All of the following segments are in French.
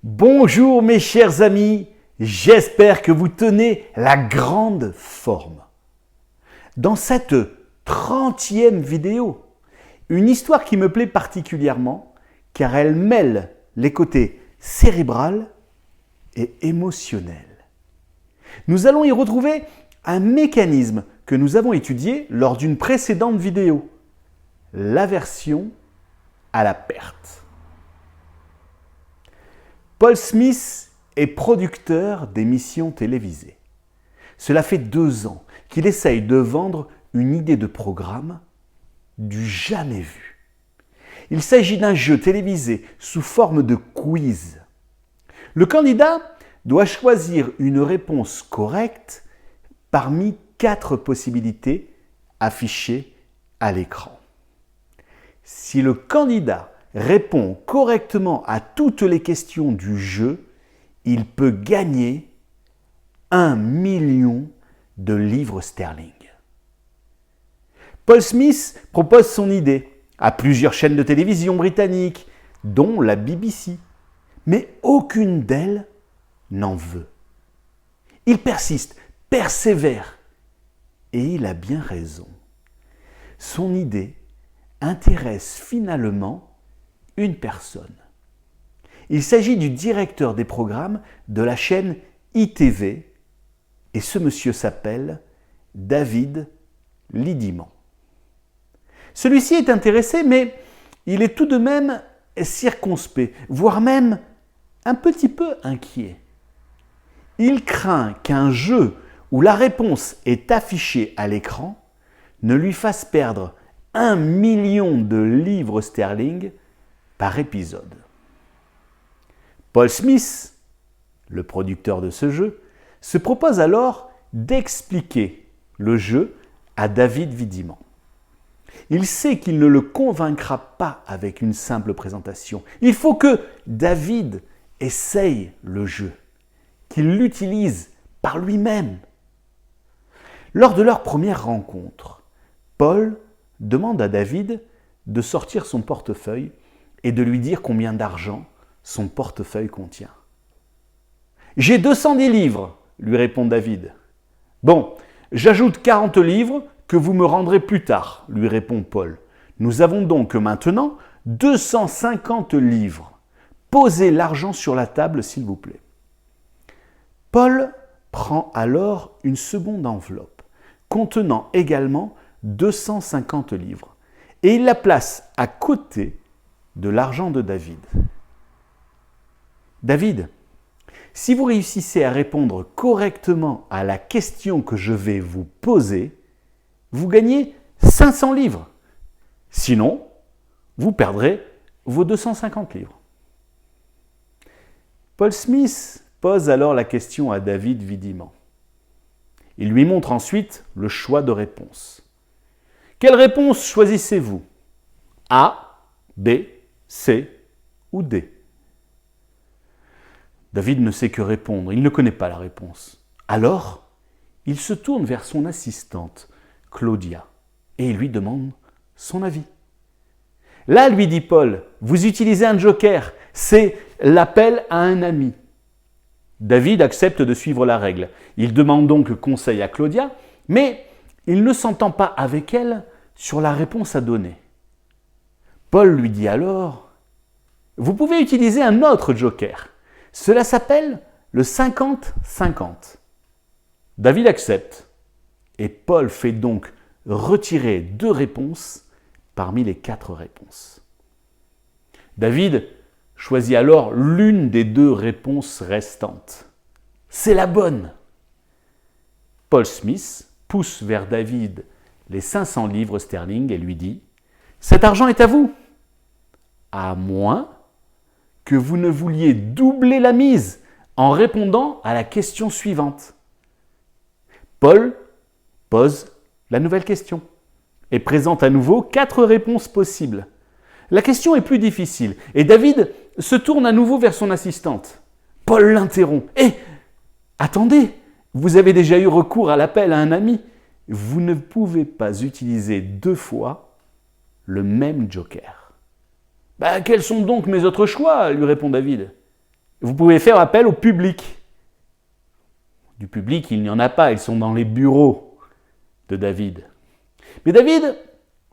Bonjour mes chers amis, j'espère que vous tenez la grande forme. Dans cette 30e vidéo, une histoire qui me plaît particulièrement car elle mêle les côtés cérébral et émotionnel. Nous allons y retrouver un mécanisme que nous avons étudié lors d'une précédente vidéo, l'aversion à la perte. Paul Smith est producteur d'émissions télévisées. Cela fait 2 ans qu'il essaye de vendre une idée de programme du jamais vu. Il s'agit d'un jeu télévisé sous forme de quiz. Le candidat doit choisir une réponse correcte parmi 4 possibilités affichées à l'écran. Si le candidat répond correctement à toutes les questions du jeu, il peut gagner 1 million de livres sterling. Paul Smith propose son idée à plusieurs chaînes de télévision britanniques, dont la BBC, mais aucune d'elles n'en veut. Il persiste, persévère, et il a bien raison. Son idée intéresse finalement une personne. Il s'agit du directeur des programmes de la chaîne ITV et ce monsieur s'appelle David Liddiman. Celui-ci est intéressé, mais il est tout de même circonspect, voire même un petit peu inquiet. Il craint qu'un jeu où la réponse est affichée à l'écran ne lui fasse perdre 1 million de livres sterling par épisode. Paul Smith, le producteur de ce jeu, se propose alors d'expliquer le jeu à David Liddiman. Il sait qu'il ne le convaincra pas avec une simple présentation. Il faut que David essaye le jeu, qu'il l'utilise par lui-même. Lors de leur première rencontre, Paul demande à David de sortir son portefeuille et de lui dire combien d'argent son portefeuille contient. « J'ai 210 livres, lui répond David. « Bon, j'ajoute 40 livres que vous me rendrez plus tard, lui répond Paul. Nous avons donc maintenant 250 livres. Posez l'argent sur la table, s'il vous plaît. » Paul prend alors une seconde enveloppe contenant également 250 livres et il la place à côté de l'argent de David. David, si vous réussissez à répondre correctement à la question que je vais vous poser, vous gagnez 500 livres. Sinon, vous perdrez vos 250 livres. Paul Smith pose alors la question à David Liddiman. Il lui montre ensuite le choix de réponse. Quelle réponse choisissez-vous ? A, B, C ou D ? David ne sait que répondre, il ne connaît pas la réponse. Alors, il se tourne vers son assistante, Claudia, et il lui demande son avis. Là, lui dit Paul, vous utilisez un joker, c'est l'appel à un ami. David accepte de suivre la règle. Il demande donc conseil à Claudia, mais il ne s'entend pas avec elle sur la réponse à donner. Paul lui dit alors, vous pouvez utiliser un autre joker. Cela s'appelle le 50-50. David accepte et Paul fait donc retirer 2 réponses parmi les 4 réponses. David choisit alors l'une des 2 réponses restantes. C'est la bonne. Paul Smith pousse vers David les 500 livres sterling et lui dit « Cet argent est à vous, à moins que vous ne vouliez doubler la mise en répondant à la question suivante. » Paul pose la nouvelle question et présente à nouveau 4 réponses possibles. La question est plus difficile et David se tourne à nouveau vers son assistante. Paul l'interrompt. « attendez, vous avez déjà eu recours à l'appel à un ami. Vous ne pouvez pas utiliser 2 fois le même joker. » « Quels sont donc mes autres choix ?» lui répond David. « Vous pouvez faire appel au public. Du public, il n'y en a pas, ils sont dans les bureaux de David. Mais David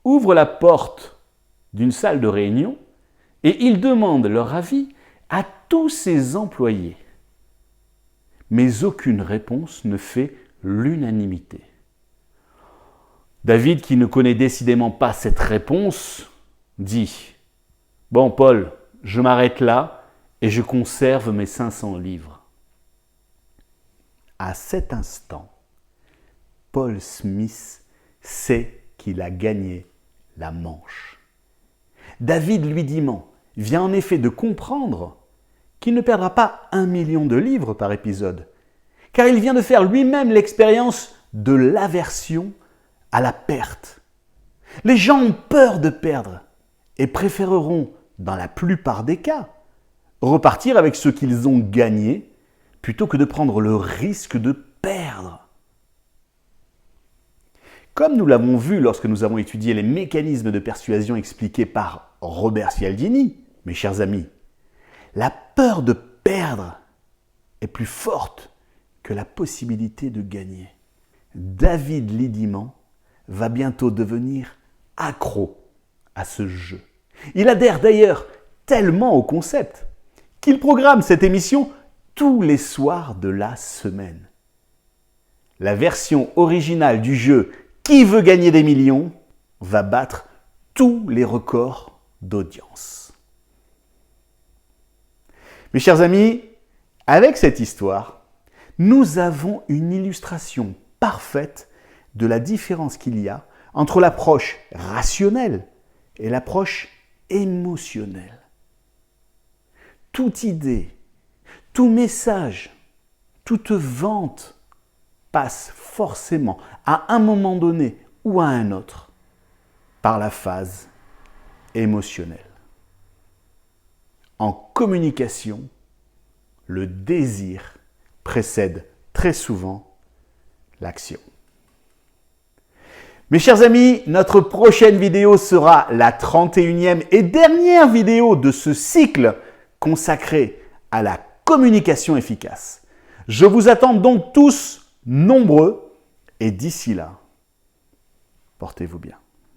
ouvre la porte d'une salle de réunion et il demande leur avis à tous ses employés. Mais aucune réponse ne fait l'unanimité. David, qui ne connaît décidément pas cette réponse, dit « Bon, Paul, je m'arrête là et je conserve mes 500 livres. » À cet instant, Paul Smith sait qu'il a gagné la manche. David lui vient en effet de comprendre qu'il ne perdra pas 1 million de livres par épisode, car il vient de faire lui-même l'expérience de l'aversion à la perte. Les gens ont peur de perdre et préféreront, dans la plupart des cas, repartir avec ce qu'ils ont gagné plutôt que de prendre le risque de perdre. Comme nous l'avons vu lorsque nous avons étudié les mécanismes de persuasion expliqués par Robert Cialdini, mes chers amis, la peur de perdre est plus forte que la possibilité de gagner. David Liddiman va bientôt devenir accro à ce jeu. Il adhère d'ailleurs tellement au concept qu'il programme cette émission tous les soirs de la semaine. La version originale du jeu « Qui veut gagner des millions ?» va battre tous les records d'audience. Mes chers amis, avec cette histoire, nous avons une illustration parfaite de la différence qu'il y a entre l'approche rationnelle et l'approche émotionnelle. Toute idée, tout message, toute vente passe forcément à un moment donné ou à un autre par la phase émotionnelle. En communication, le désir précède très souvent l'action. Mes chers amis, notre prochaine vidéo sera la 31e et dernière vidéo de ce cycle consacré à la communication efficace. Je vous attends donc tous nombreux et d'ici là, portez-vous bien.